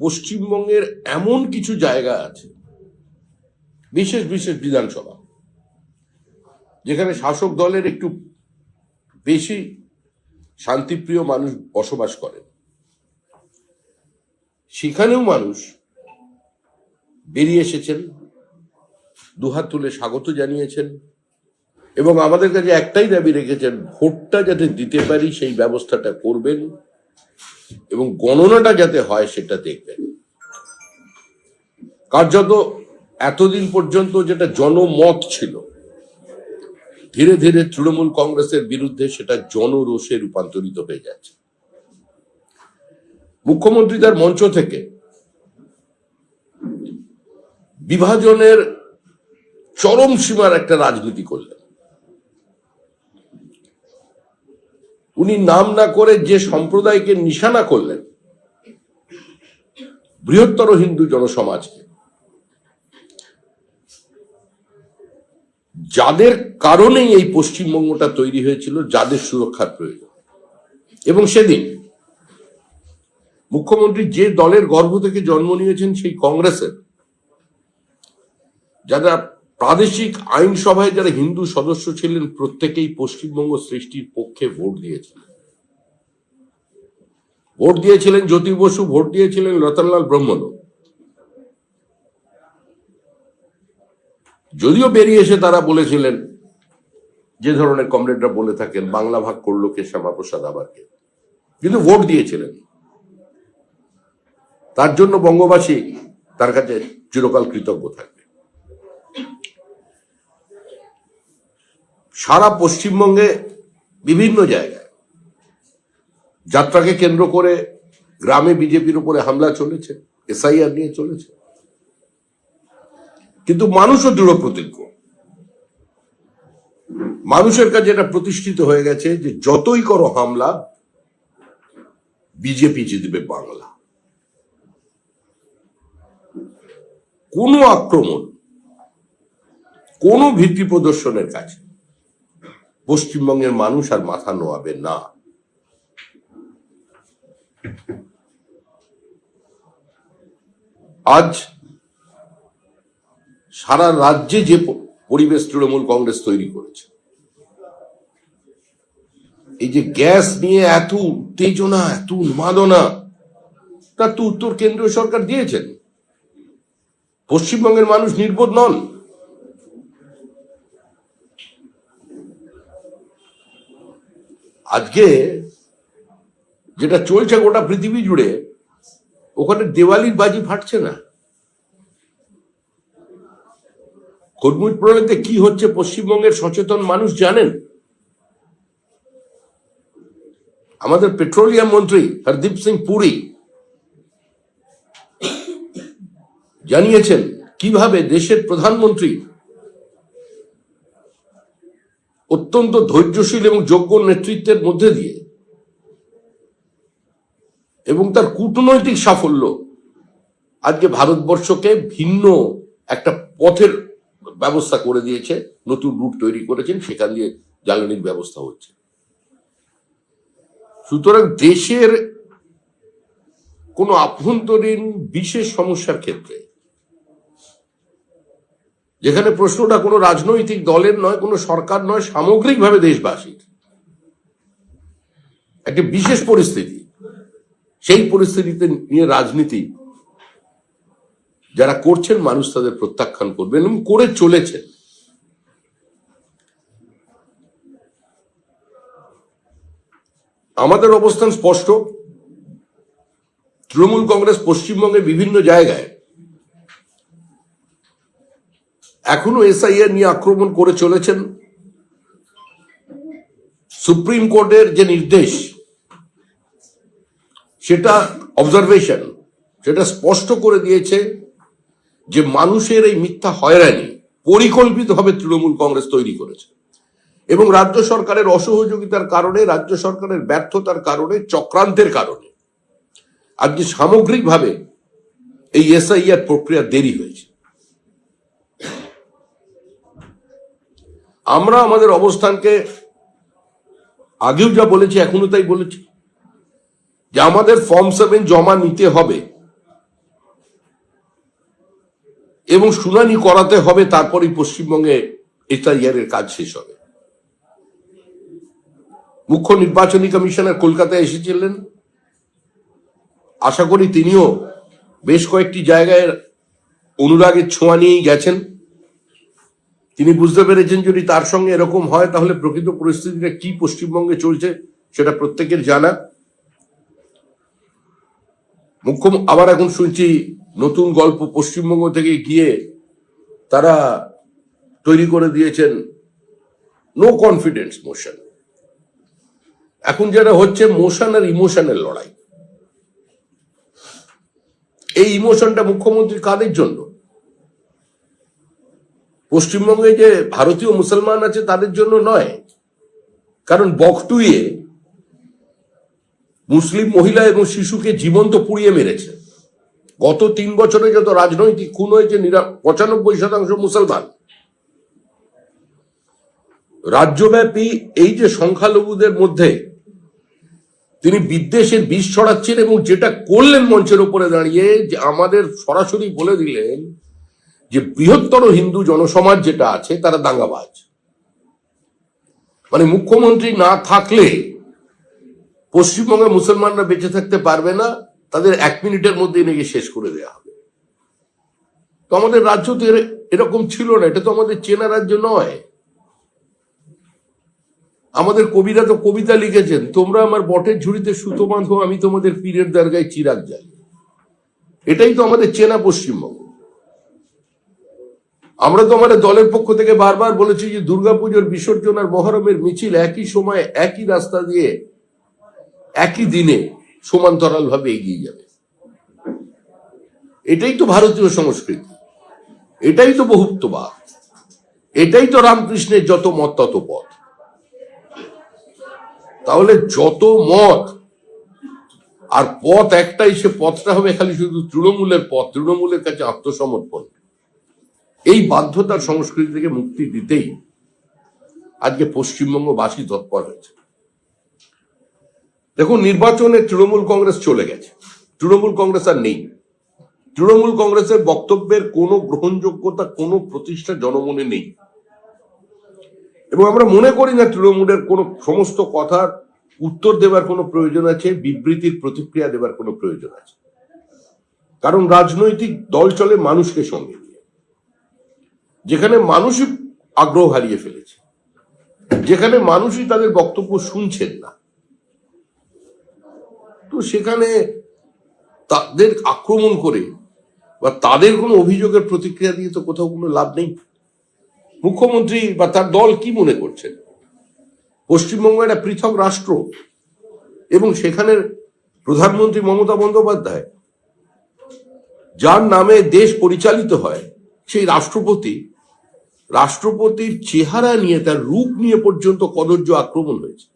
পশ্চিমবঙ্গের এমন কিছু জায়গা আছে, বিশেষ বিশেষ বিধানসভা, যেখানে শাসক দলের একটু বেশি শান্তিপ্রিয় মানুষ বসবাস করেন। সেখানেও মানুষ বেরিয়ে এসেছেন, দুহাত তুলে স্বাগত জানিয়েছেন এবং আমাদের কাছে একটাই দাবি রেখেছেন, ভোটটা যাতে দিতে পারি সেই ব্যবস্থাটা করবেন এবং গণনাটা যাতে হয় সেটা দেখবেন। কার্যত এতদিন পর্যন্ত যেটা জনমত ছিল, ধীরে ধীরে তৃণমূল কংগ্রেসের বিরুদ্ধে সেটা জনরোষে রূপান্তরিত হয়ে যাচ্ছে। মুখ্যমন্ত্রী তার মঞ্চ থেকে বিভাজনের চরম সীমার একটা রাজনীতি করলেন। উনি নাম না করে যে সম্প্রদায়কে নিশানা করলেন, বৃহত্তর হিন্দু জনসমাজকে, যাদের কারণেই এই পশ্চিমবঙ্গটা তৈরি হয়েছিল, যাদের সুরক্ষার প্রয়োজন। এবং সেদিন মুখ্যমন্ত্রী যে দলের গর্ভ থেকে জন্ম নিয়েছেন, সেই কংগ্রেসের যারা প্রাদেশিক আইনসভায় যারা হিন্দু সদস্য ছিলেন, প্রত্যেকেই পশ্চিমবঙ্গ সৃষ্টির পক্ষে ভোট দিয়েছিলেন। ভোট দিয়েছিলেন জ্যোতি বসু, ভোট দিয়েছিলেন রতনলাল ব্রহ্মণ্য। যদিও বেরিয়ে এসে তারা বলেছিলেন, যে ধরনের কমরেডরা বলে থাকেন, বাংলা ভাগ করলো কে, শ্যামাপ্রসাদ আবারকে, কিন্তু ভোট দিয়েছিলেন। তার জন্য বঙ্গবাসী তার কাছে চিরকাল কৃতজ্ঞ থাকবে। সারা পশ্চিমবঙ্গে বিভিন্ন জায়গায় যাত্রাকে কেন্দ্র করে গ্রামে বিজেপির উপরে হামলা চলেছে, এসআইআর নিয়ে চলেছে, কিন্তু মানুষও দৃঢ় প্রতিজ্ঞ। মানুষের কাছে এটা প্রতিষ্ঠিত হয়ে গেছে যে যতই করো হামলা, বিজেপি জিতবে বাংলা। কোনো আক্রমণ, কোনো ভীতি প্রদর্শনের কাছে পশ্চিমবঙ্গের মানুষ আর মাথা নোয়াবে না। আজ সারা রাজ্যে যে পরিবেশ তৃণমূল কংগ্রেস তৈরি করেছে, এই যে গ্যাস নিয়ে এত উত্তেজনা, এত উন্মাদনা, তার তো উত্তর কেন্দ্রীয় সরকার দিয়েছেন। পশ্চিমবঙ্গের মানুষ নির্বোধ নন। আজকে যেটা চলছে গোটা পৃথিবী জুড়ে, ওখানে দেওয়ালির বাজি ফাটছে না। হরমুজ প্রণালীতে কি হচ্ছে পশ্চিমবঙ্গের সচেতন মানুষ জানেন। আমাদের পেট্রোলিয়াম মন্ত্রী হরদীপ সিং পুরী জানিয়েছেন কিভাবে দেশের প্রধানমন্ত্রী অত্যন্ত ধৈর্যশীল এবং যোগ্য নেতৃত্বের মধ্যে দিয়ে এবং তার কূটনৈতিক সাফল্য আজকে ভারতবর্ষকে ভিন্ন একটা পথের ব্যবস্থা করে দিয়েছে, নতুন রুট তৈরি করেছেন, সেখান দিয়ে জ্বালানির ব্যবস্থা হচ্ছে। সুতরাং দেশের কোন আভ্যন্তরীণ বিশেষ সমস্যার ক্ষেত্রে, যেখানে প্রশ্নটা কোনো রাজনৈতিক দলের নয়, কোনো সরকার নয়, সামগ্রিকভাবে দেশবাসীর একটা বিশেষ পরিস্থিতি, সেই পরিস্থিতিতে নিয়ে রাজনীতি যারা করছেন, মানুষ তাদের প্রত্যাখ্যান করবেন এবং করে চলেছেন। আমাদের অবস্থান স্পষ্ট। তৃণমূল কংগ্রেস পশ্চিমবঙ্গের বিভিন্ন জায়গায় এখনো এসআইআর নিয়ে আক্রমণ করে চলেছেন। সুপ্রিম কোর্টের যে নির্দেশ, সেটা অবজারভেশন, সেটা স্পষ্ট করে দিয়েছে যে মানুষের এই মিথ্যা হয়রানি পরিকল্পিতভাবে তৃণমূল কংগ্রেস তৈরি করেছে এবং রাজ্য সরকারের অসহযোগিতার কারণে, রাজ্য সরকারের ব্যর্থতার কারণে, চক্রান্তের কারণে আজকে সামগ্রিকভাবে এই এসআইআর প্রক্রিয়া দেরি হয়েছে। আমরা আমাদের অবস্থানকে আগেও যা বলেছি, এখনো তাই বলেছি যে আমাদের ফর্ম 7 জমা নিতে হবে এবং শুনানি করাতে হবে, তারপরেই পশ্চিমবঙ্গে এসআইআরের কাজ শেষ হবে। মুখ্য নির্বাচনী কমিশনার কলকাতায় এসেছিলেন, আশা করি তিনিও বেশ কয়েকটি জায়গায় অনুরাগের ছোঁয়া নিয়েই গেছেন। তিনি বুঝতে পেরেছেন যদি তার সঙ্গে এরকম হয় তাহলে প্রকৃত পরিস্থিতিটা কি পশ্চিমবঙ্গে চলছে সেটা প্রত্যেকের জানা। আবার এখন শুনছি নতুন গল্প, পশ্চিমবঙ্গ থেকে গিয়ে তারা তৈরি করে দিয়েছেন নো কনফিডেন্স মোশন। এখন যেটা হচ্ছে মোশন আর ইমোশনের লড়াই। এই ইমোশনটা মুখ্যমন্ত্রী কাদের জন্য? পশ্চিমবঙ্গে যে ভারতীয় মুসলমান আছে তাদের জন্য নয়, কারণ বকটুইয়ে মুসলিম মহিলা এবং শিশুকে জীবন্ত পুড়িয়ে মেরেছে। গত 3 বছরে যত রাজনৈতিক খুন হয়েছে 95% মুসলমান। রাজ্যব্যাপী এই যে সংখ্যালঘুদের মধ্যে তিনি বিদ্বেষের বিষ ছড়াচ্ছেন, এবং যেটা করলেন মঞ্চের উপরে দাঁড়িয়ে, যে আমাদের সরাসরি বলে দিলেন যে বৃহত্তর হিন্দু জনসমাজ যেটা আছে তারা দাঙ্গাবাজ। মানে মুখ্যমন্ত্রী না থাকলে পশ্চিমবঙ্গে মুসলমানরা বেঁচে থাকতে পারবে না, তাদের 1 মিনিটের মধ্যে নাকি শেষ করে দেওয়া হবে। তো আমাদের রাজ্য তো এরকম ছিল না, এটা তো আমাদের চেনা রাজ্য নয়। আমাদের কবিরা তো কবিতা লিখেছেন, তোমরা আমার বটের ঝুড়িতে সুতো বাঁধো, আমি তোমাদের পীরের দরগায় চিরাগ জ্বালি। এটাই তো আমাদের চেনা পশ্চিমবঙ্গ। আমরা তো আমাদের দলের পক্ষ থেকে বারবার বলেছি যে দুর্গাপুজোর বিসর্জন আর মহরমের মিছিল একই সময়ে একই রাস্তা দিয়ে একই দিনে সমান্তরাল ভাবে এগিয়ে যাবে। এটাই তো ভারতীয় সংস্কৃতি, এটাই তো বহুত্ববাদ, এটাই তো রামকৃষ্ণের যত মত তত পথ। তাহলে যত মত আর পথ একটাই, সে পথটা হবে খালি শুধু তৃণমূলের পথ, তৃণমূলের কাছে আত্মসমর্পণ। এই বাধ্যতার সংস্কৃতি থেকে মুক্তি দিতেই আজকে পশ্চিমবঙ্গবাসী তৎপর হয়েছে। দেখুন, নির্বাচনে তৃণমূল কংগ্রেস চলে গেছে, তৃণমূল কংগ্রেস আর নেই। তৃণমূল কংগ্রেসের বক্তব্যের কোনো গ্রহণযোগ্যতা, কোনো প্রতিষ্ঠা জনমনে নেই, এবং আমরা মনে করি না তৃণমূলের কোনো সমস্ত কথার উত্তর দেবার কোনো প্রয়োজন আছে, বিবৃতির প্রতিক্রিয়া দেবার কোনো প্রয়োজন আছে। কারণ রাজনৈতিক দল চলে মানুষকে সঙ্গে নিয়ে। যেখানে মানুষই আগ্রহ হারিয়ে ফেলেছে, যেখানে মানুষই তাদের বক্তব্য শুনছেন না, তো সেখানে তাদের আক্রমণ করে বা তাদের কোনো অভিযোগের প্রতিক্রিয়া দিয়ে তো কোথাও কোনো লাভ নেই। মুখ্যমন্ত্রী বা তার দল কি মনে করছেন? পশ্চিমবঙ্গ একটা পৃথক রাষ্ট্র, এবং সেখানের প্রধানমন্ত্রী মমতা বন্দ্যোপাধ্যায়, যার নামে দেশ পরিচালিত হয়, সেই রাষ্ট্রপতির চেহারা নিয়ে, তার রূপ নিয়ে পর্যন্ত কদর্য আক্রমণ হয়েছে।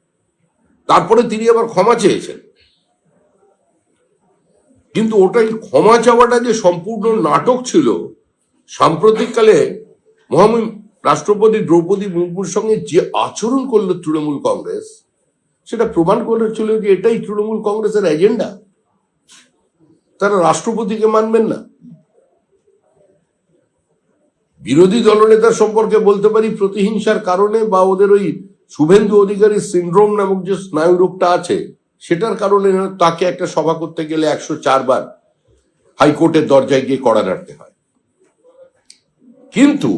তারপরে তিনি আবার ক্ষমা চেয়েছেন, কিন্তু ওটাই ক্ষমা চাওয়াটা যে সম্পূর্ণ নাটক ছিল। সাম্প্রতিককালে মহামহিম রাষ্ট্রপতি দ্রৌপদী মুর্মুর সঙ্গে যে আচরণ করলো তৃণমূল কংগ্রেস, সেটা প্রমাণ করেছিল যে এটাই তৃণমূল কংগ্রেসের এজেন্ডা। তারা রাষ্ট্রপতিকে মানবেন না। বিরোধী দলনেতার সম্পর্কে বলতে পারি প্রতিহিংসার কারণে, বা ওদের ওই শুভেন্দু অধিকারী সিন্ড্রোম নামক যে স্নায়ু রোগটা আছে সেটার কারণে তাকে একটা সভা করতে গেলে 104 বার হাইকোর্টের দরজায় গিয়ে কড়া নাড়তে হয়। কিন্তু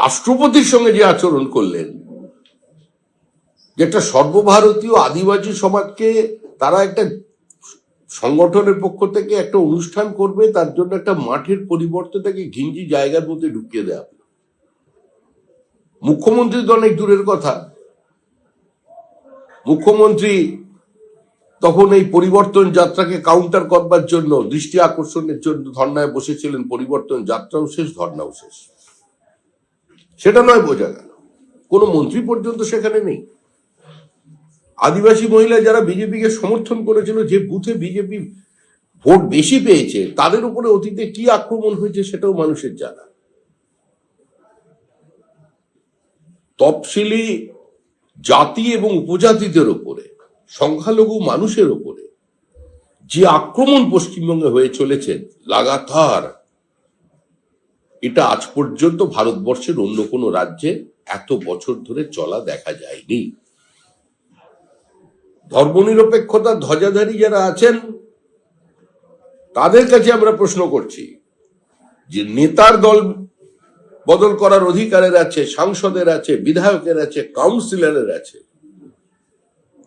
রাষ্ট্রপতির সঙ্গে যে আচরণ করলেন, যে একটা সর্বভারতীয় আদিবাসী সমাজকে তারা একটা সংগঠনের পক্ষ থেকে একটা অনুষ্ঠান করবে, তার জন্য একটা মাঠের পরিবর্তে তাকে ঘিঞ্জি জায়গার মধ্যে ঢুকিয়ে দেওয়া। মুখ্যমন্ত্রী তো অনেক দূরের কথা, মুখ্যমন্ত্রী তখন এই পরিবর্তন যাত্রাকে কাউন্টার করবার জন্য, দৃষ্টি আকর্ষণের জন্য ধর্নায় বসেছিলেন। পরিবর্তন যাত্রাও শেষ, ধর্নাও শেষ। সেটা নয় বোঝা গেল, কোনো মন্ত্রী পর্যন্ত সেখানে নেই। আদিবাসী মহিলা যারা বিজেপিকে সমর্থন করেছিল, যে বুথে বিজেপি ভোট বেশি পেয়েছে, তাদের উপরে অতীতে কি আক্রমণ হয়েছে সেটাও মানুষের জানা। তফসিলি জাতি এবং উপজাতিদের উপরে, সংখ্যালঘু মানুষের উপরে যে আক্রমণ পশ্চিমবঙ্গে হয়ে চলেছে লাগাতার, এটা আজ পর্যন্ত ভারতবর্ষের অন্য কোনো রাজ্যে এত বছর ধরে চলা দেখা যায়নি। ধর্মনিরপেক্ষতার ধ্বজাধারী যারা আছেন তাদের কাছে আমরা প্রশ্ন করছি যে নেতার দল বদল করার অধিকারের আছে, সাংসদের আছে, বিধায়কের আছে, কাউন্সিলরের আছে,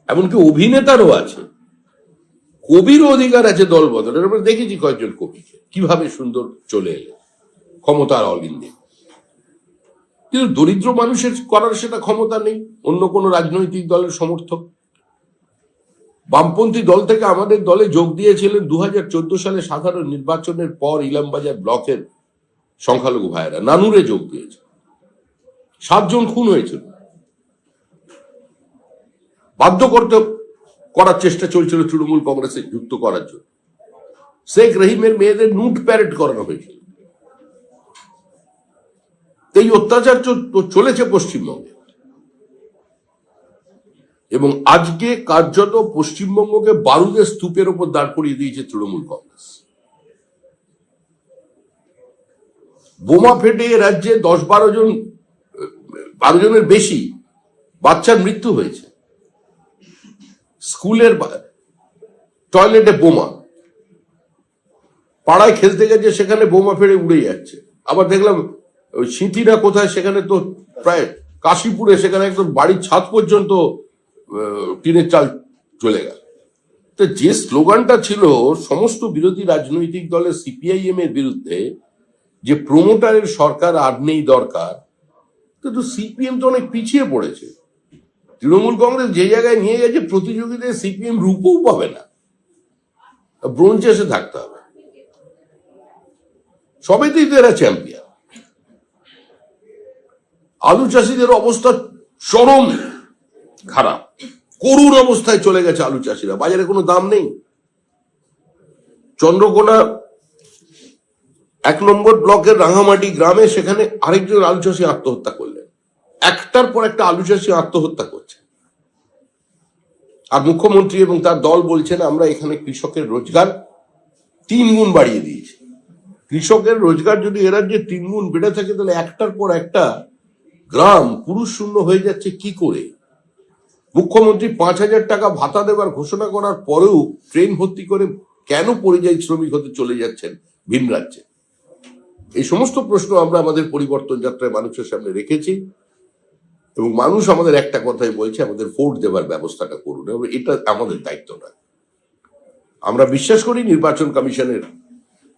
এমনকি অভিনেতারও আছে, কবির অধিকার আছে দল বদলের। আমরা দেখেছি কয়েকজন কবিকে কিভাবে সুন্দর চলে এলেন ক্ষমতার অলিন্দে, কিন্তু দরিদ্র মানুষের করার সেটা ক্ষমতা নেই। অন্য কোন রাজনৈতিক দলের সমর্থক বামপন্থী দল থেকে আমাদের দলে যোগ দিয়েছিলেন 2014 সালে সাধারণ নির্বাচনের পর ইলামবাজার ব্লকের সংখ্যালঘু ভাইয়েরা নানুরে যোগ দিয়েছে। 7 জন খুন হয়েছিল, বাধ্য করার চেষ্টা চলছিল তৃণমূল কংগ্রেসে যুক্ত করার জন্য। শেখ রহিমের মেয়েদের নুট প্যারেড করানো হয়েছিল। এই অত্যাচার চলেছে পশ্চিমবঙ্গে, এবং আজকে কার্যত পশ্চিমবঙ্গকে বারুদের স্তূপের উপর দাঁড় করিয়ে দিয়েছে তৃণমূল কংগ্রেস। বোমা ফেটে রাজ্যে 12 জনের বেশি বাচ্চার মৃত্যু হয়েছে। স্কুলের টয়লেটে বোমা, পাড়ায় খেলতে গেছে সেখানে বোমা ফেটে উড়ে যাচ্ছে। আবার দেখলাম ওই সিঁথিরা কোথায়, সেখানে তো প্রায় কাশীপুরে সেখানে একদম বাড়ির ছাদ পর্যন্ত টিনের চাল চলে গেল। তো যে স্লোগানটা ছিল সমস্ত বিরোধী রাজনৈতিক দলের সিপিআইএম এর বিরুদ্ধে, যে প্রমোটারের সরকার আর নেই দরকার, কিন্তু সিপিএম তো অনেক পিছিয়ে পড়েছে। তৃণমূল কংগ্রেস যে জায়গায় নিয়ে গেছে প্রতিযোগিতায় সিপিএম রূপও পাবে না, ব্রোঞ্জে এসে থাকতে হবে। সবেতেই তো এরা চ্যাম্পিয়ন। আলু চাষিদের অবস্থা চরম খারাপ, করুণ অবস্থায় চলে গেছে আলু চাষিরা, বাজারে কোনো দাম নেই। চন্দ্রকোনা 1 নম্বর ব্লকের রাঙামাটি গ্রামে সেখানে আরেকজন আলু চাষি আত্মহত্যা করলেন। একটার পর একটা আলু চাষি আত্মহত্যা করছে, আর মুখ্যমন্ত্রী এবং তার দল বলছেন আমরা এখানে কৃষকের রোজগার 3 গুণ বাড়িয়ে দিয়েছি। কৃষকের রোজগার যদি এ রাজ্যে 3 গুণ বেড়ে থাকে, তাহলে একটার পর একটা গ্রাম পুরুষ শূন্য হয়ে যাচ্ছে কি করে? মুখ্যমন্ত্রী 5,000 টাকা ভাতা দেওয়ার ঘোষণা করার পরেও ট্রেন ভর্তি করে কেন পরিযায়ী শ্রমিক হতে চলে যাচ্ছেন ভিন রাজ্যে? এই সমস্ত প্রশ্ন আমরা আমাদের পরিবর্তন যাত্রায় মানুষের সামনে রেখেছি, এবং মানুষ আমাদের একটা কথাই বলছে, আমাদের ভোট দেওয়ার ব্যবস্থাটা করুন। এটা আমাদের দায়িত্ব নয়। আমরা বিশ্বাস করি নির্বাচন কমিশনের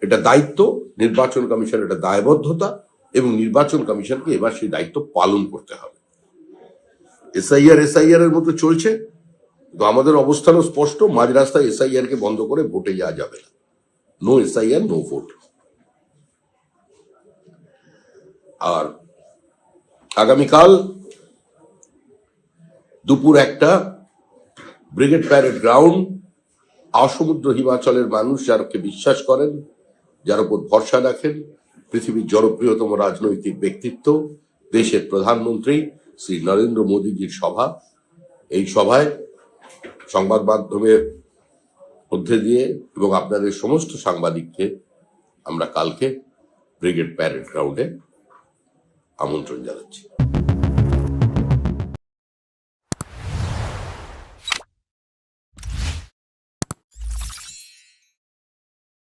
এটা দায়িত্ব, নির্বাচন কমিশনের এটা দায়বদ্ধতা, এবং নির্বাচন কমিশনকে এবার সেই দায়িত্ব পালন করতে হবে। এসআইআর এর মতো চলছে, তো আমাদের অবস্থানও স্পষ্ট। মাঝ রাস্তায় এসআইআর কে বন্ধ করে ভোটে যাওয়া যাবে না। No SIR, no vote. আর আগামীকাল দুপুর 1টা ব্রিগেড প্যারেড গ্রাউন্ড, আসমুদ্র হিমাচলের মানুষ যারকে বিশ্বাস করেন, যার উপর ভরসা রাখেন, পৃথিবীর জনপ্রিয়তম রাজনৈতিক ব্যক্তিত্ব, দেশের প্রধানমন্ত্রী শ্রী নরেন্দ্র মোদীজির সভা। এই সভায় সংবাদ মাধ্যমের মধ্যে দিয়ে এবং আপনাদের সমস্ত সাংবাদিককে আমরা কালকে ব্রিগেড প্যারেড গ্রাউন্ডে আমন্ত্রণ জানাচ্ছি।